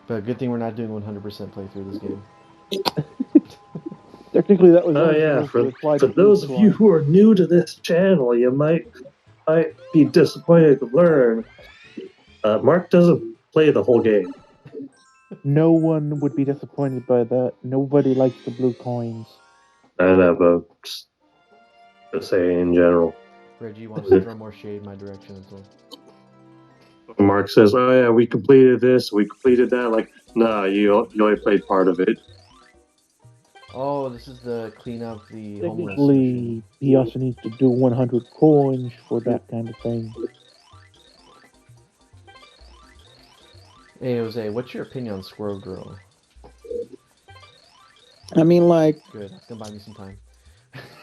But good thing we're not doing 100% playthrough this game. Technically, that was Oh only yeah, supposed to apply for to those Blue of you Climb. who are new to this channel, you might be disappointed to learn Mark doesn't play the whole game. No one would be disappointed by that. Nobody likes the blue coins. I know, but just saying in general. Reggie wants to throw more shade in my direction as well. Mark says, "Oh yeah, we completed this, we completed that." Like, nah, you only played part of it. Oh, this is the clean up the homeless. Technically, he also needs to do 100 coins for that kind of thing. Hey Jose, what's your opinion on Squirrel Girl? I mean, like, Good, that's gonna buy me some time.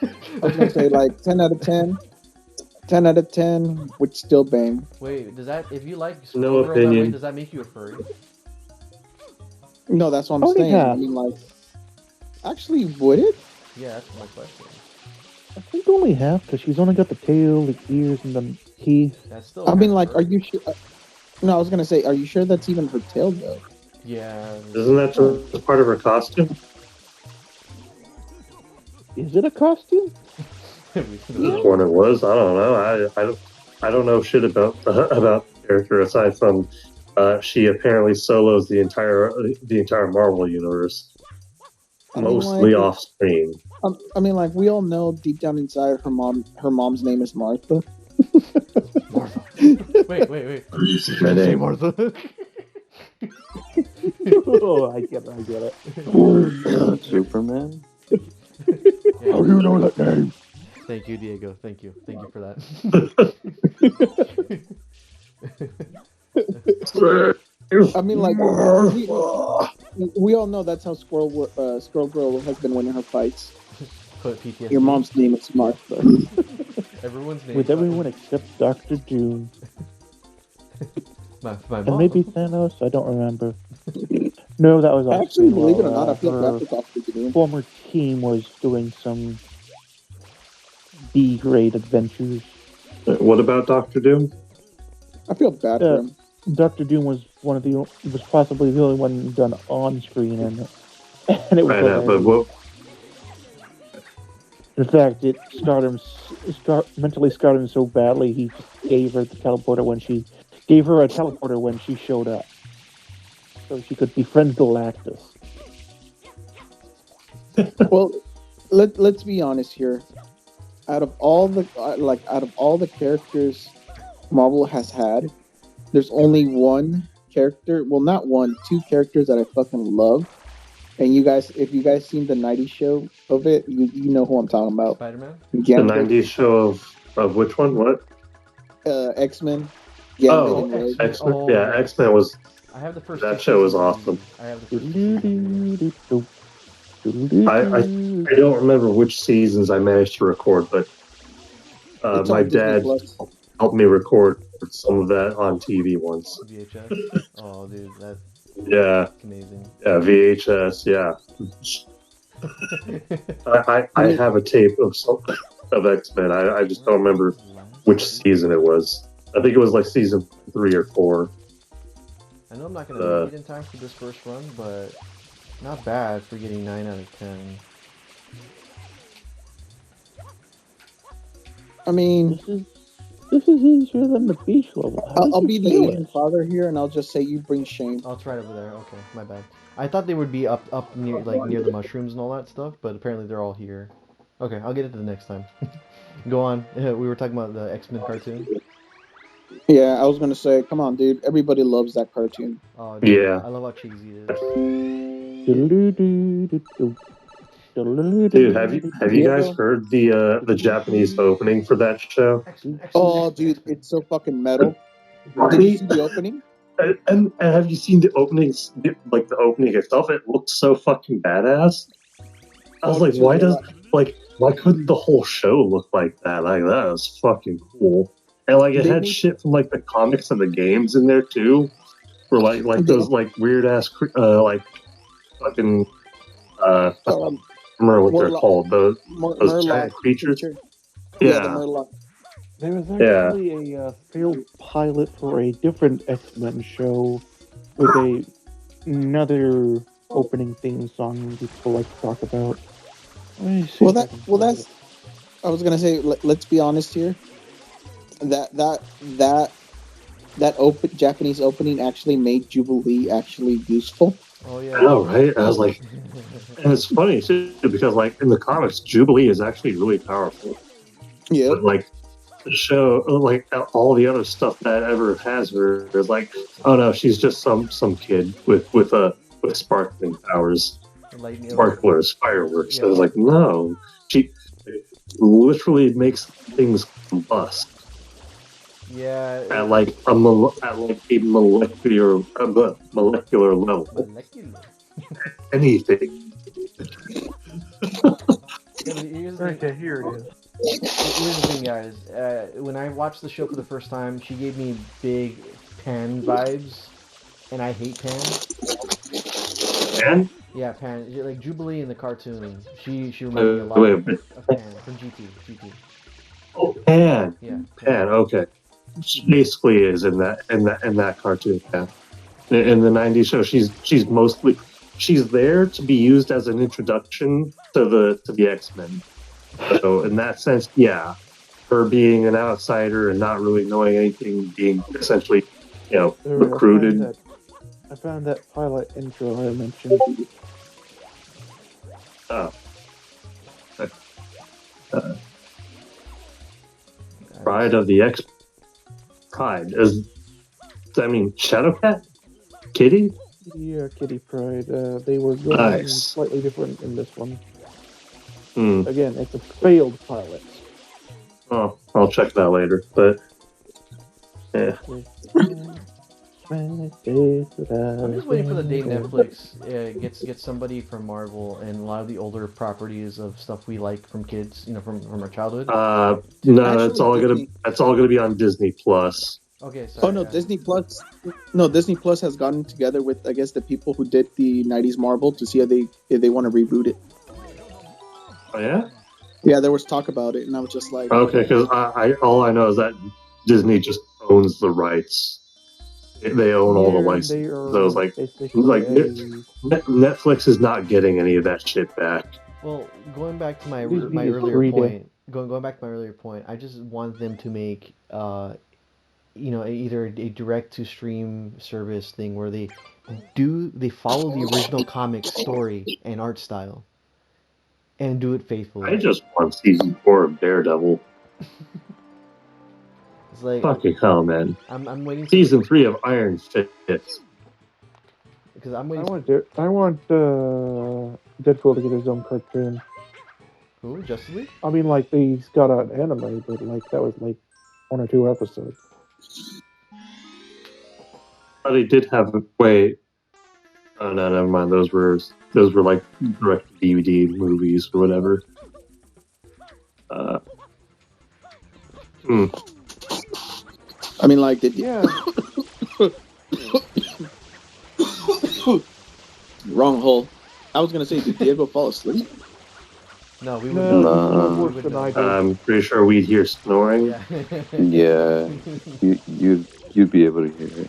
I was gonna say like 10 out of 10. 10 out of 10 would still bang. Wait, does that if you like No Squirrel Girl that way, opinion. does that make you a furry? No, that's what I'm Only saying. half. I mean, like, actually, would it? Yeah, that's my question. I think only half, because she's only got the tail, the ears, and the teeth. That's still. I mean, like, furry. are you sure? No, I was gonna say, are you sure that's even her tail though? Yeah. Isn't that just part of her costume? Is it a costume? Which one it was? I don't know. I don't know shit about the character aside from she apparently solos the entire Marvel universe, I mean, mostly like, off screen. I mean, like, we all know deep down inside her mom's name is Martha. Martha. Wait. You say my name. Martha. Oh, I get it. Superman? How do you know that name? Thank you, Diego. Thank you for that. I mean, like, we all know that's how Squirrel Girl has been winning her fights. Put PTSD. Your mom's name is Martha. Everyone's name. With everyone except Dr. Doom. My And mom. maybe Thanos, I don't remember. No, that was Actually, believe it or while, not, I feel her bad for Dr. Doom. former team was doing some B-grade adventures. What about Doctor Doom? I feel bad for him. Dr. Doom was was possibly the only one done on screen, and it was I know, but hilarious. In fact, it mentally scarred him so badly he just gave her a teleporter when she showed up, so she could befriend Galactus. Well, let's be honest here. Out of all the characters Marvel has had, there's only one character. Well, not one, two characters that I fucking love. And you guys, if you guys seen the '90s show of it, you know who I'm talking about. Spider-Man. The '90s show of which one? What? X-Men. Oh, X-Men. Oh, Yeah, yes. X-Men was. I have the first. That show was awesome. I have the first. I don't remember which seasons I managed to record, but my dad helped me record some of that on TV once. VHS. Oh, dude, that's amazing. Yeah, VHS. Yeah. I have a tape of X-Men. I just don't remember which season it was. I think it was like season 3 or 4. I know I'm not gonna make it in time for this first run, but not bad for getting 9 out of 10. I mean, this is easier than the beach level. I'll be the Asian father here, and I'll just say you bring shame. Oh, it's right over there. Okay, my bad. I thought they would be up near near the mushrooms and all that stuff, but apparently they're all here. Okay, I'll get it to the next time. Go on. We were talking about the X-Men cartoon. Yeah, I was gonna say, come on, dude. Everybody loves that cartoon. Oh, dude, yeah. I love how cheesy it is. Dude, have you guys heard the Japanese opening for that show? Oh, dude, it's so fucking metal. Did you see the opening? And have you seen the openings? Like the opening itself, it looks so fucking badass. I was like, why couldn't the whole show look like that? Like that was fucking cool. And like it had shit from like the comics and the games in there too, for like those like weird ass like fucking I don't remember what they're called. Those giant creatures. Yeah, the Murloc. There was actually a failed pilot for a different X-Men show where they another opening theme song people like to talk about. Let me see Well, if I can find that's. it. I was gonna say, let's be honest here. That Japanese opening actually made Jubilee actually useful. Oh I yeah. know, right? I was like, and it's funny too because like in the comics, Jubilee is actually really powerful, Yep. but like the show, like all the other stuff that ever has her is like, oh no, she's just some kid with sparkling powers, Lightning. sparklers, fireworks. Yeah. I was like, no, she literally makes things combust Yeah. at like a molecular level. Molecular. Anything. Yeah, but here's the thing. Okay, here it is. Here's the thing, guys. When I watched the show for the first time, she gave me big Pan vibes, and I hate Pan. And Yeah, Pan. Like Jubilee in the cartoon. She reminded me a lot wait, of, wait, of Pan from GT. GT. oh, Pan, Yeah, Pan. Okay, she basically is in that cartoon. Yeah, in the '90s show, she's there to be used as an introduction to the X-Men. So in that sense, yeah, her being an outsider and not really knowing anything, being essentially, There, recruited. I found that pilot intro I mentioned. Uh, uh, Pride of the X. Pride is. I mean, Shadowcat, Kitty. Yeah, Kitty Pride. They were going Nice. slightly different in this one. Hmm. Again, it's a failed pilot. Oh, I'll check that later. But yeah, I'm just waiting for the day Netflix gets somebody from Marvel and a lot of the older properties of stuff we like from kids, from our childhood. no, Actually, that's all gonna be on Disney Plus. Okay, sorry. Oh no, Disney Plus. No, Disney Plus has gotten together with, I guess, the people who did the '90s Marvel to see if they want to reboot it. Oh yeah. Yeah, there was talk about it, and I was just like, Okay, because I all I know is that Disney just owns the rights. They own all the Yeah, licenses. they So I was are like, basically Netflix is not getting any of that shit back. Well, going back to my Disney my is earlier greedy. point, going back to my earlier point, I just want them to make either a direct to stream service thing where they follow the original comic story and art style and do it faithfully. I just want season 4 of Daredevil. It's like Fucking hell, man. I'm waiting Season 3 of Iron Fist. because I'm I waiting. want Deadpool to get his own cartoon. Who? Justice League? I mean, like he's got an anime, but like that was like 1 or 2 episodes. But he did have wait. Oh no, never mind. Those were like direct DVD movies or whatever. Hmm. I mean, like, did Yeah, wrong hole. I was gonna say, did Diego fall asleep? No, we no, would. he's doing Nah. worse than I do. I'm pretty sure we'd hear snoring. Yeah. Yeah, you'd be able to hear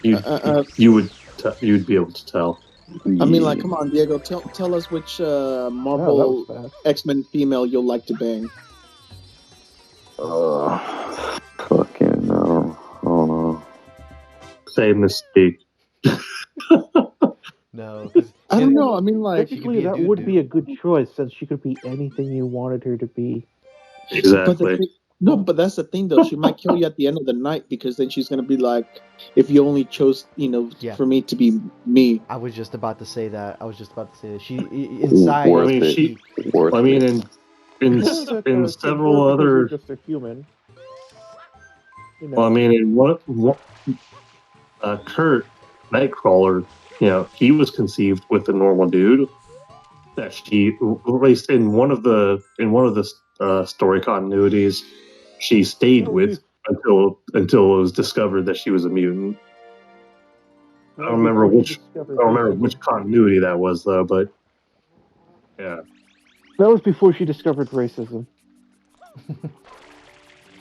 it. You'd be able to tell. I mean, like, come on, Diego, tell us which Wow, that Marvel was fast. X-Men female you'll like to bang. Fucking no, I don't know. Say Mystique. No, 'cause I don't know. I mean, like, Technically, be a that dude, would dude. be a good choice since she could be anything you wanted her to be. but Exactly. but that's the thing, though. She might kill you at the end of the night because then she's gonna be like, if you only chose, Yeah. for me to be me. I was just about to say that. She inside. Worth I mean, it. she. Worth I mean, it. in Well, that, in kids several are because other. you're just a human. You know. Well, I mean, in what Kurt Nightcrawler, he was conceived with a normal dude. That she, at least in one of the story continuities, she stayed Oh, with until it was discovered that she was a mutant. I don't remember which continuity that was though, but yeah. That was before she discovered racism.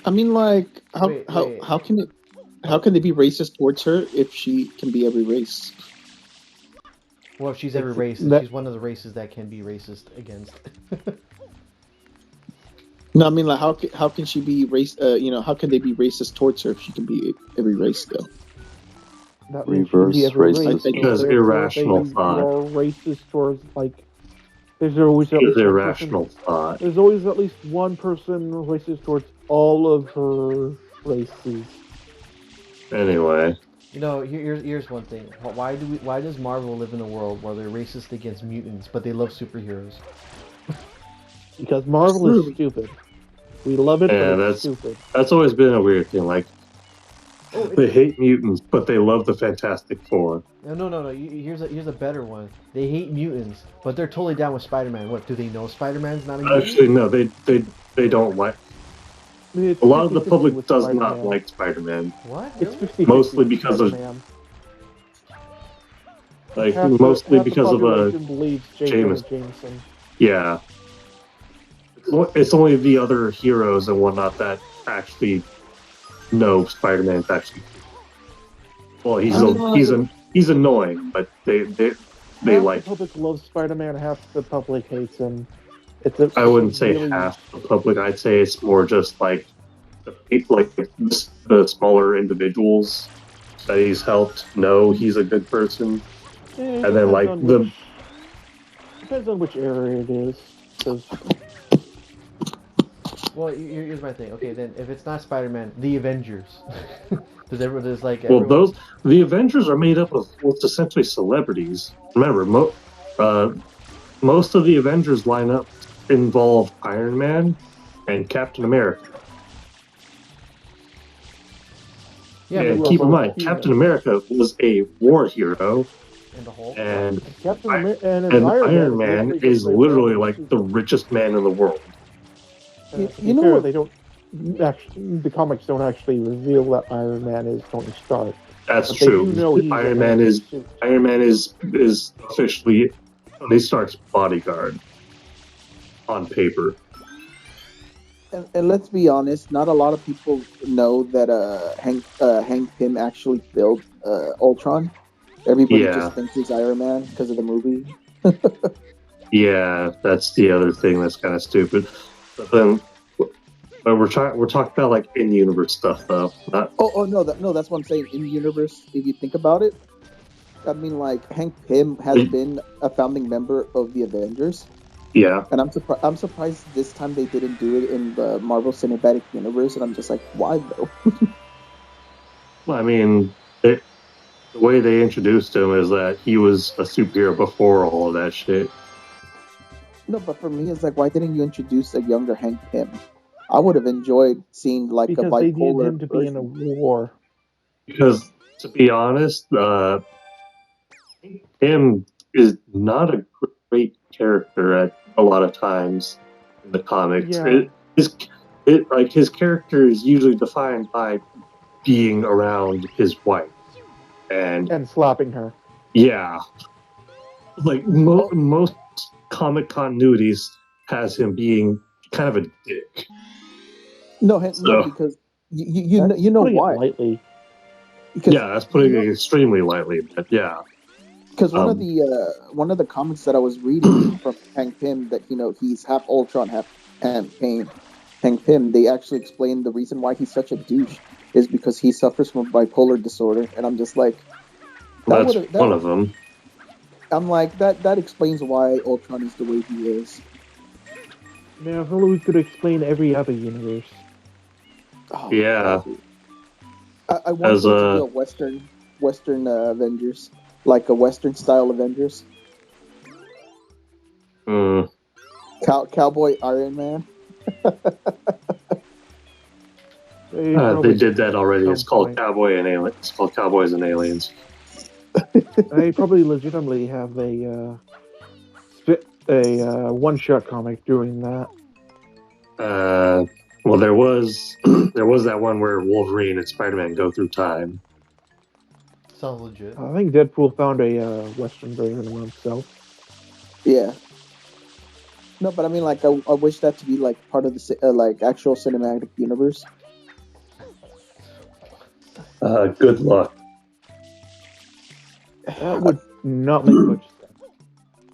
I mean, like, Wait. how can they be racist towards her if she can be every race? Well, she's every race. That- She's one of the races that can be racist against. No, I mean like how can she be race? How can they be racist towards her if she can be every race still? That means she can be Reverse every race. racist. So Because therefore irrational they thought. are racist towards like. There's always at Because least one irrational person. thought. There's always at least one person racist towards all of her races. Anyway, Here's one thing. Why does Marvel live in a world where they're racist against mutants, but they love superheroes? Because Marvel is stupid. We love it, yeah, but it's stupid. that's always been a weird thing. Like, Oh, they hate mutants, but they love the Fantastic Four. no. Here's a better one. They hate mutants, but they're totally down with Spider-Man. What, do they know Spider-Man's not a mutant? Actually, no, they don't like. I mean, it's A lot of the 50-50 public with does Spider-Man. not like Spider-Man. What? It's Really? 50 Mostly because of- Like, mostly because of believes Jameson. Jameson. Yeah. It's only the other heroes and whatnot that actually know Spider-Man's actually. Well, he's annoying, but they Half like. the public loves Spider-Man, half the public hates him. I wouldn't say really- half the public. I'd say it's more just like the smaller individuals that he's helped know he's a good person, It and then depends like on depends on which area it is. 'Cause Well, here's my thing. Okay, then if it's not Spider-Man, the Avengers. There's like well, everyone- the Avengers are made up of what's essentially celebrities. Remember, most of the Avengers lineup involve Iron Man and Captain America. yeah, And but keep in well, mind, Captain America was a war hero, in the whole. and Captain I- America and Iron Man is literally like the richest man in the world. You know what? They don't actually. The comics don't actually reveal that Iron Man is Tony Stark. That's But they true. do know he's Iron a Man is suit. Iron Man is officially Tony Stark's bodyguard on paper. And let's be honest, not a lot of people know that Hank Pym actually built Ultron. Everybody Yeah. just thinks he's Iron Man because of the movie. Yeah, that's the other thing that's kind of stupid. But then we're talking about like in-universe stuff though. Not, No, that's what I'm saying. In the universe, if you think about it, I mean, like Hank Pym has been a founding member of the Avengers, yeah, and I'm surprised this time they didn't do it in the Marvel Cinematic Universe, and I'm just like, why though? well, I mean, the way they introduced him is that he was a superhero before all of that shit. No, but for me, it's like, why didn't you introduce a younger Hank Pym? I would have enjoyed seeing like Because a they bipolar need him to be in a version. war. Because to be honest, him is not a great character at a lot of times in the comics. Yeah. His character is usually defined by being around his wife, and slapping her. yeah, like most comic continuities has him being kind of a dick. No, So- because you know Putting it why? lightly. Because Yeah, that's putting it extremely lightly, but yeah. Because one of the comics that I was reading from Hank Pym that he's half Ultron, half Hank Pym. They actually explained the reason why he's such a douche is because he suffers from bipolar disorder, and I'm just like, That's one of them. I'm like that explains why Ultron is the way he is. Man, if only we could explain every other universe. Oh, Yeah. I want As there to be a Western Avengers, like a Western style Avengers. Mm, Cowboy Iron Man. they did that already. It's called point. Cowboy and Alien. It's called Cowboys and Aliens. They probably legitimately have a one-shot comic doing that. Well, there was that one where Wolverine and Spider-Man go through time. Sounds legit. I think Deadpool found a Western version of himself. Yeah. No, but I mean, like, I wish that to be like part of the like actual cinematic universe. Good luck. That would not make much sense.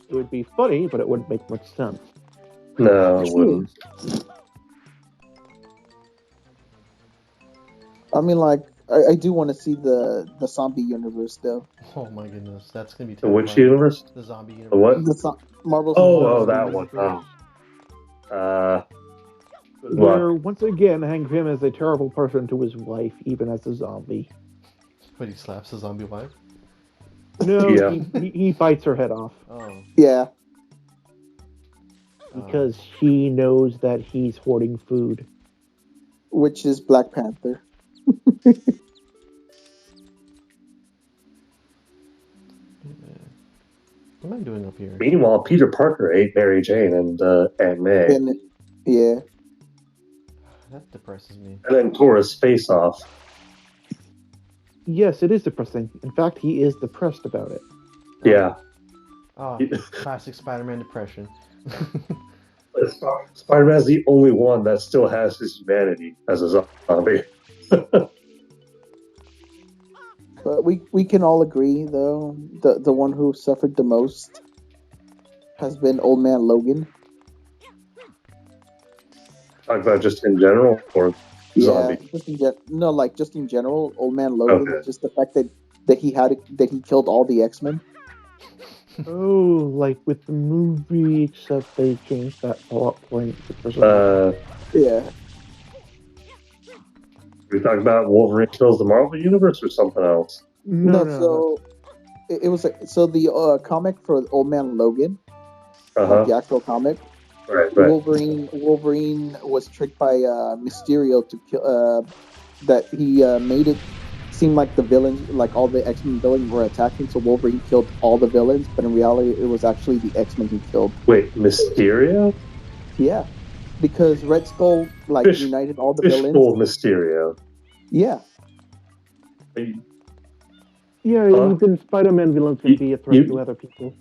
It would be funny, but it wouldn't make much sense. No, it wouldn't. I mean, like, I do want to see the zombie universe though. Oh my goodness, that's gonna be The which terrifying. universe? The zombie universe. The what? Marvel's Oh, Zombie that one. universe. Oh. Where, once again, Hank Pym is a terrible person to his wife, even as a zombie. But he slaps his zombie wife. No, Yeah. he bites her head off Oh. Yeah, because she knows that he's hoarding food. which is Black Panther. What am I doing up here? Meanwhile, Peter Parker ate Mary Jane and Aunt May, And yeah, That depresses me. and then tore his face off. Yes, it is depressing. In fact, he is depressed about it. Yeah. Oh, classic Spider-Man depression. Spider-Man's the only one that still has his humanity as a zombie. but we can all agree though the one who suffered the most has been Old Man Logan. Talk about just in general, or zombie. Yeah, just in general, Old Man Logan. Okay. Just the fact that he killed all the X-Men. Oh, like with the movie, except they changed that plot point. Because of Yeah, We talk about Wolverine kills the Marvel Universe or something else. no. So it was so the comic for Old Man Logan, the actual comic. Right. Wolverine was tricked by Mysterio to kill. That he made it seem like the villains, like all the X-Men villains, were attacking. So Wolverine killed all the villains, but in reality, it was actually the X-Men he killed. Wait, Mysterio? Yeah, because Red Skull united all the villains. Fishbowl Mysterio. Yeah, Yeah, Huh? even Spider-Man villains can be a threat to other people.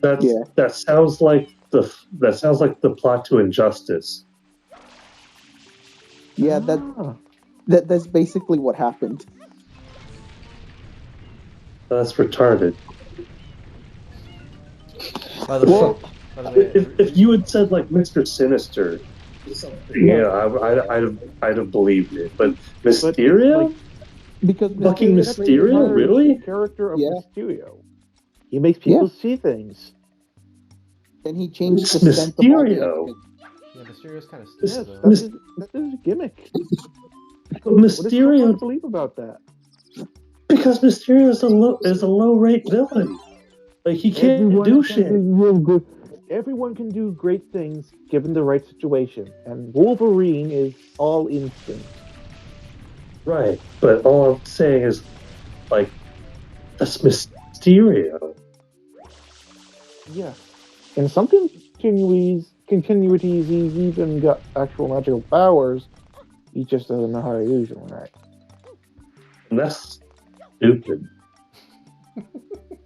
That sounds like the plot to Injustice. yeah. Ah. That's basically what happened. That's retarded. By the way, by the way, If you had said like Mr. Sinister, or something, I'd have believed it. But Mysterio, Because fucking Mysterio, really? The character of Yeah. Mysterio. He makes people see things. and he changed It's the scent of all the Mysterio. X-Men. yeah, Mysterio's kind of This- stupid though. That's his gimmick. What is so hard to Mysterio, believe about that? because Mysterio is a low rate villain. Like he can't do shit. Everyone can do great things given the right situation, and Wolverine is all instinct. Right, but all I'm saying is, like, that's Mysterio. Yeah. In some continuities, he's even got actual magical powers. He just doesn't know how to use them right. And that's stupid.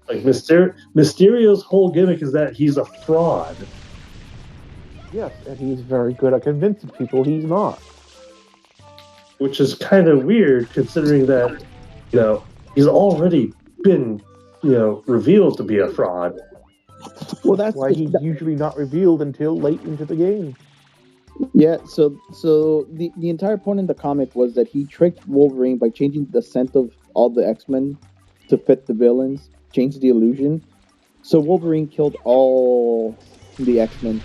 Like, Mysterio's whole gimmick is that he's a fraud. Yes, and he's very good at convincing people he's not. Which is kind of weird, considering that, he's already been, revealed to be a fraud. Well, that's Why he's usually not revealed until late into the game. Yeah, so the entire point in the comic was that he tricked Wolverine by changing the scent of all the X-Men to fit the villains, changed the illusion. So Wolverine killed all the X-Men.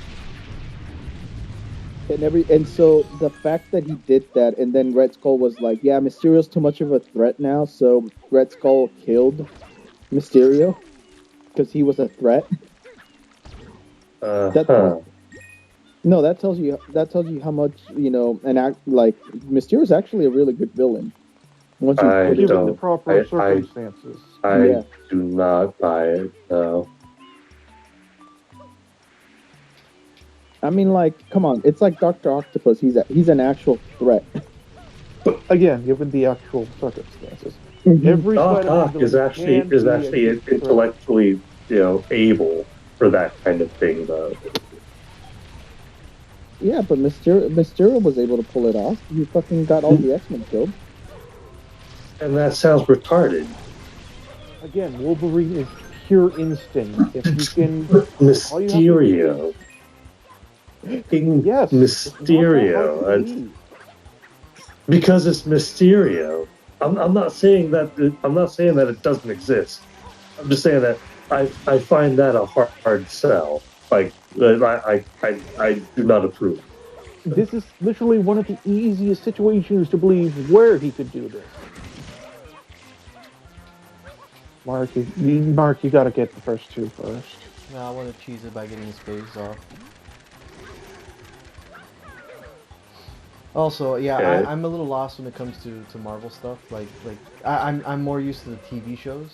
And so the fact that he did that, and then Red Skull was like, yeah, Mysterio's too much of a threat now, so Red Skull killed Mysterio because he was a threat. No, that tells you how much Mysterio's actually a really good villain. Once you I put it- Given don't. the proper I- circumstances. I Yeah. do not buy it, no. I mean, come on, it's like Dr. Octopus. He's an actual threat. Again, given the actual circumstances. Mm-hmm. Every Doc Spider-Man Ock is villain actually can be a threat. intellectually, able for that kind of thing, though. Yeah, but Mysterio was able to pull it off. He fucking got all the X-Men killed. And that sounds retarded. Again, Wolverine is pure instinct. If you can, all you have to Mysterio. Fucking yes, it's not that hard Mysterio. to believe. Because it's Mysterio. I'm not saying that it doesn't exist. I'm just saying that I find that a hard sell. Like I do not approve. This is literally one of the easiest situations to believe where he could do this. Mark, you gotta get the first two first. Now I want to cheese it by getting his face off. Also, yeah, Okay. I'm a little lost when it comes to Marvel stuff. I'm more used to the TV shows,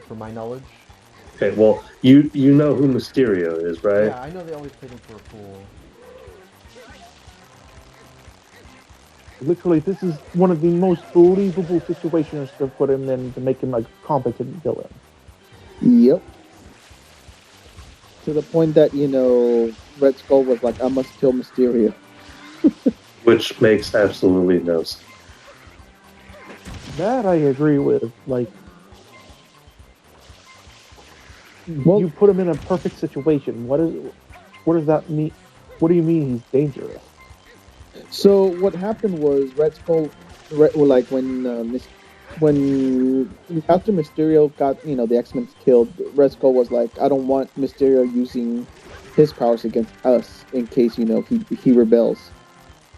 for my knowledge. Okay. Well, you know who Mysterio is, right? Yeah, I know they always played him for a fool. Literally, this is one of the most believable situations to put him in to make him a competent villain. Yep. To the point that Red Skull was like, "I must kill Mysterio." Which makes absolutely no sense. That I agree with. Like, Well- you put him in a perfect situation. What does that mean? What do you mean he's dangerous? So what happened was Red Skull, like when after Mysterio got the X-Men killed, Red Skull was like, I don't want Mysterio using his powers against us in case he rebels,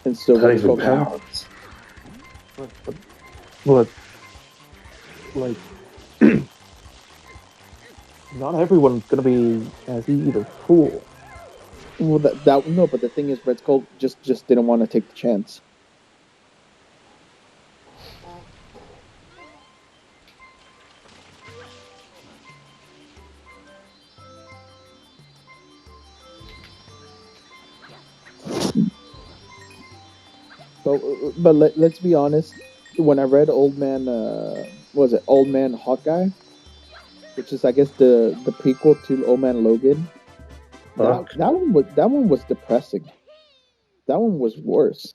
and so Not Red even Skull powers. But like, not everyone's gonna be as easy to fool. Well, no, but the thing is, Red Skull just didn't want to take the chance. But let's be honest. When I read Old Man, what was it Old Man Hawkeye, which is I guess the prequel to Old Man Logan. Fuck. That one was depressing. That one was worse.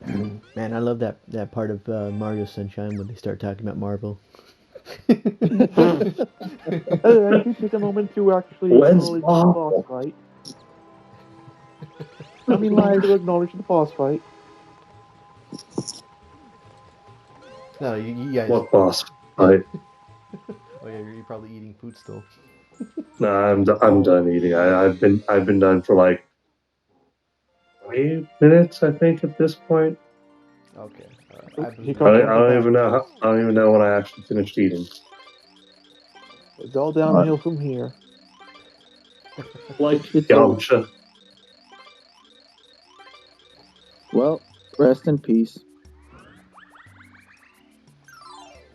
Man, I love that part of Mario Sunshine when they start talking about Marvel. I do take a moment to actually When's acknowledge the Marvel? boss fight. I mean, like, to acknowledge the boss fight. No, you guys. What boss fight? Oh yeah, you're probably eating food still. No, I'm done eating. I've been done for like 20 minutes, I think, at this point. Okay. He I comes don't, from I the don't back. even know. I don't even know when I actually finished eating. It's all downhill from here. Like It's over. Yamcha. Well, rest in peace.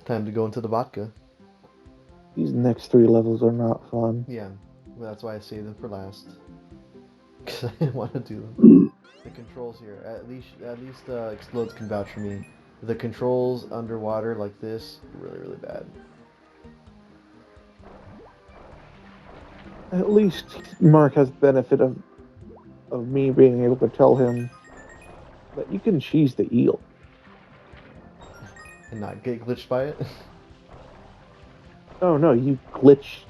Time to go into the vodka. These next 3 levels are not fun. Yeah, well, that's why I saved them for last. Because I didn't want to do them. The controls here, at least Explodes can vouch for me. The controls underwater like this, really bad. At least Mark has benefit of me being able to tell him that you can cheese the eel. And not get glitched by it. Oh no, you glitch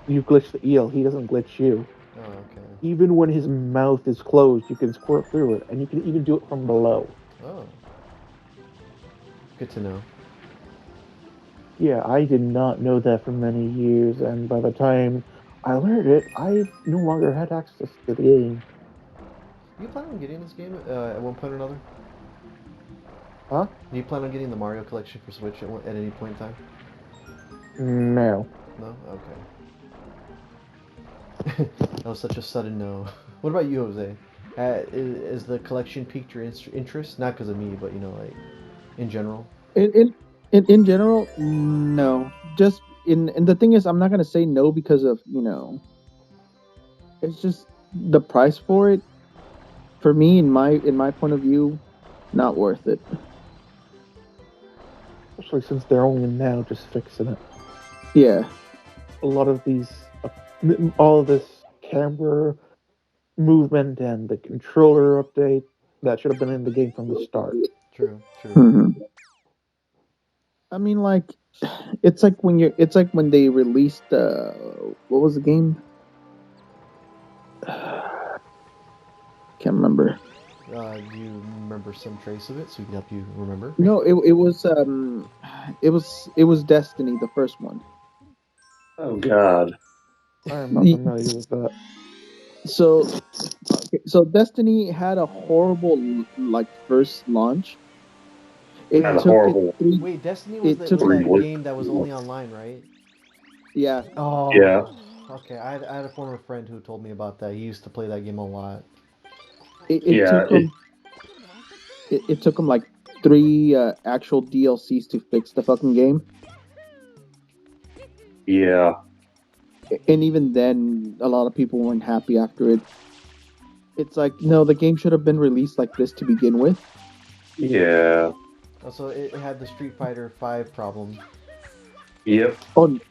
the eel. He doesn't glitch you. Oh, okay. Even when his mouth is closed, you can squirt through it, and you can even do it from below. Oh. Good to know. Yeah, I did not know that for many years, and by the time I learned it, I no longer had access to the game. Do you plan on getting this game at one point or another? Huh? Do you plan on getting the Mario collection for Switch at any point in time? No. No? Okay. That was such a sudden no. What about you, Jose? Is the collection piqued your interest? Not because of me, but like in general. In general, no. Just and the thing is, I'm not gonna say no because of it's just the price for it. For me, in my point of view, not worth it. Especially since they're only now just fixing it. Yeah. A lot of these, all of this camera movement and the controller update that should have been in the game from the start. True. hmm I mean, like It's like when you're. It's like when they released. What was the game? Can't remember. Do you remember some trace of it so we can help you remember? No, it was Destiny, the first one. Oh God. I'm not familiar with that. So so Destiny had a horrible like first launch. It Had a took it horrible three. Wait, Destiny It took was it. that release. game that was only online, right? Yeah, Oh, Yeah. okay. I had a former friend who told me about that. He used to play that game a lot. it Yeah. took them. It took them like three actual DLCs to fix the fucking game, Yeah. and even then, a lot of people weren't happy after it. It's like no, the game should have been released like this to begin with. Yeah. Also, it had the Street Fighter 5 problem. Yep. Oh no, it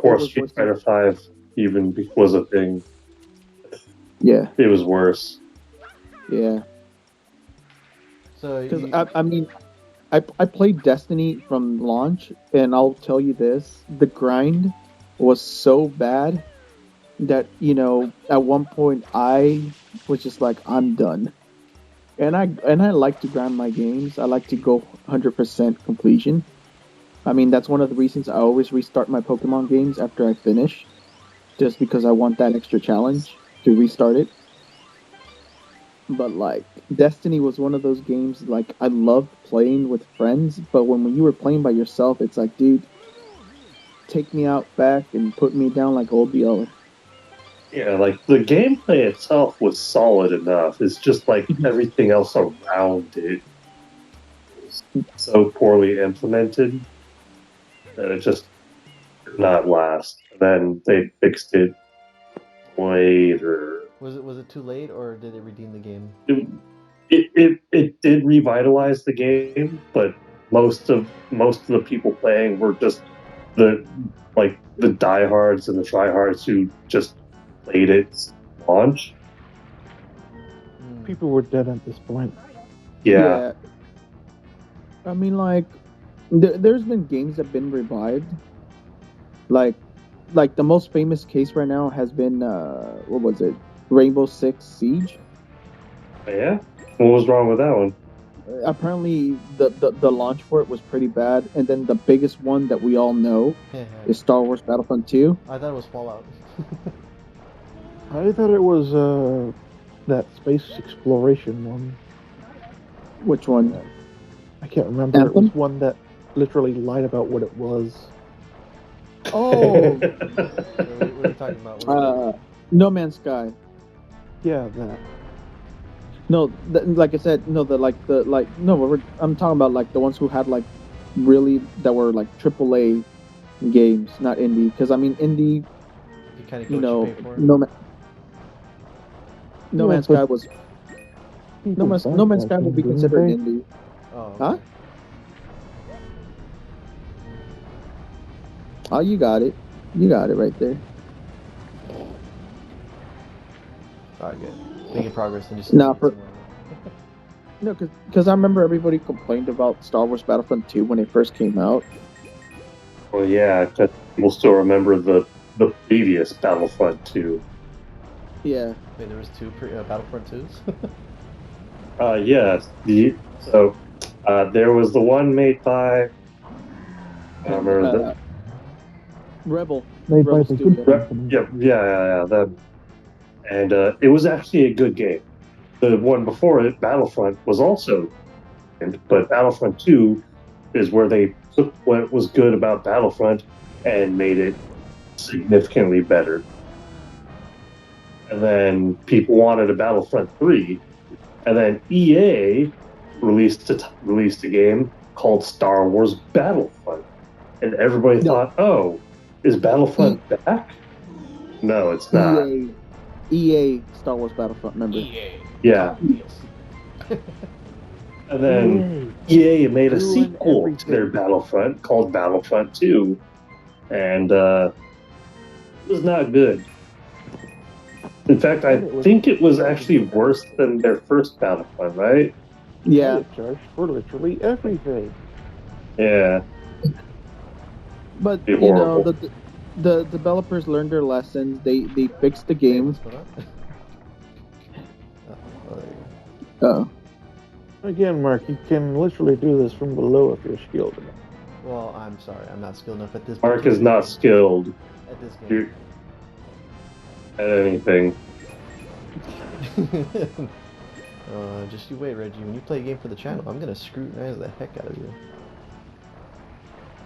Before was Street worse. Fighter Five even was a thing, Yeah, it was worse. yeah. So Because you, I mean, I played Destiny from launch, and I'll tell you this: the grind was so bad that at one point I was just like, I'm done. And I like to grind my games. I like to go 100% completion. I mean, that's one of the reasons I always restart my Pokemon games after I finish, just because I want that extra challenge to restart it. But like Destiny was one of those games like I loved playing with friends, but when you were playing by yourself, it's like, dude, take me out back and put me down like old Yeller. Yeah, like the gameplay itself was solid enough. It's just like everything else around it was so poorly implemented that it just did not last. And then they fixed it later. was it too late or did it redeem the game? It did revitalize the game, but most of the people playing were just the the diehards and the tryhards who just played it launch. Hmm. People were dead at this point. Yeah. I mean, like, there's been games that have been revived. Like, the most famous case right now has been what was it? Rainbow Six Siege. Yeah. What was wrong with that one? Apparently, the launch for it was pretty bad, and then the biggest one that we all know is Star Wars Battlefront 2. I thought it was Fallout. I thought it was that space exploration one. Which one? I can't remember. It Anthem? was one that literally lied about what it was. Oh, What are you talking about? No Man's Sky. Yeah, that. No, like I said, no, no. I'm talking about like the ones who had like really that were like AAA games, not indie. Because I mean, indie, You kind of you get what know, you pay for. No Yeah, Man's but Sky was No Man's Sky would be considered an indie. Oh, okay. Huh? Oh, you got it. You got it right there. Alright, good. Making progress and just Nah, No, because I remember everybody complained about Star Wars Battlefront 2 when it first came out. Well, yeah, 'cause people still remember the previous Battlefront 2. Yeah. Wait, there was two Battlefront 2s? Yes. There was the one made by. I don't remember the. Rebel. Made by Rebel the Studio. good company. Yeah. That, and it was actually a good game. The one before it, Battlefront, was also, but Battlefront 2 is where they took what was good about Battlefront and made it significantly better. And then people wanted a Battlefront 3, and then EA released a game called Star Wars Battlefront, and everybody thought, "Oh, is Battlefront back?" No, it's not. EA Star Wars Battlefront, remember? Yeah. And then EA made a sequel to their Battlefront called Battlefront 2, and it was not good. In fact, I think it was actually worse than their first Battlefront, right? Yeah. Charged for literally everything. Yeah. But Be you know, horrible. the developers learned their lessons. They fixed the Hey, game. what's going on? Oh, there you Uh, Again, Mark, you can literally do this from below if you're skilled enough. go. Well, I'm sorry, I'm not skilled enough at this Mark is particular not game. skilled At this you- game. at anything. Just you wait, Reggie. When you play a game for the channel, I'm gonna scrutinize the heck out of you.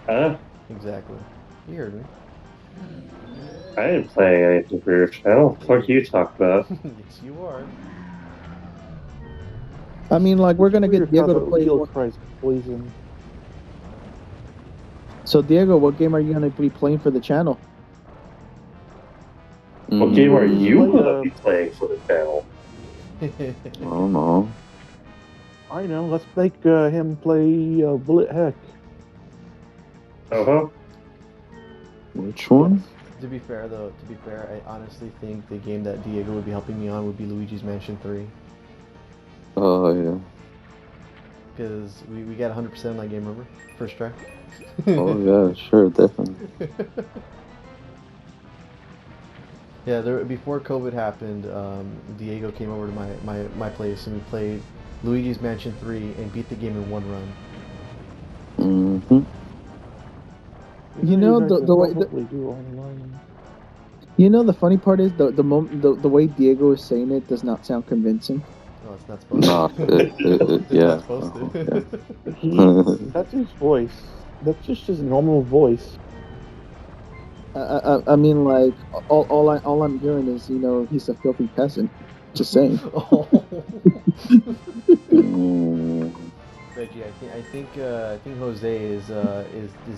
Huh? Exactly. You heard me. I ain't playing anything for your channel. Fuck you talk about. Yes, you are. I mean, like we're It's gonna get weird how Diego to the play wheel one. cries poison. So Diego, what game are you gonna be playing for the channel? What game are you Play, gonna be playing for the channel? I don't know. I know. Let's make him play Bullet Heck. Uh-huh. Which one? To be fair, though, I honestly think the game that Diego would be helping me on would be Luigi's Mansion 3. Oh yeah. Because we got 100% on that game, remember? First try. Oh yeah. Sure, definitely. Yeah, before COVID happened, Diego came over to my place and we played Luigi's Mansion 3 and beat the game in one run. Mm-hmm. You know guys the would way probably do online. you know the funny part is the way Diego is saying it does not sound convincing. No, it's not supposed Nah. to. It's not Yeah. supposed Yeah. to. That's his voice. That's just his normal voice. I mean, like all I'm hearing is he's a filthy peasant. Just saying. Oh. Mm, Reggie, I think Jose is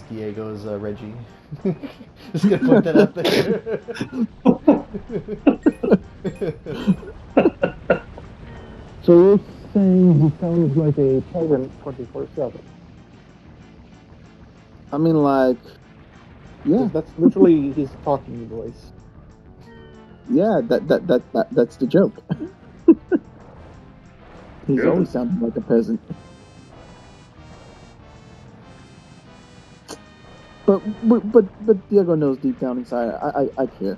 Diego's Reggie. Just gonna put that out there. So you're saying he sounds like a peasant 24/7? I mean, like, yeah, That's literally his talking voice. yeah. That's the joke. He's Good. always sounding like a peasant. But Diego knows deep down inside. I care.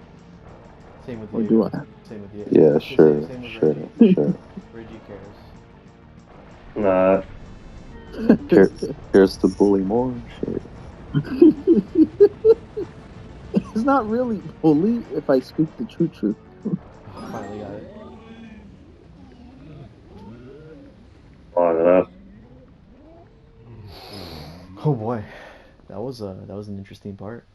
Same with Or Diego. do I? Same with Diego. yeah. Sure. Same with Sure. Reggie. Sure. Reggie cares. Nah. Cares to bully more. Shit. It's not really bully if I speak the true truth. Finally got it. Long enough. Oh boy, that was an interesting part.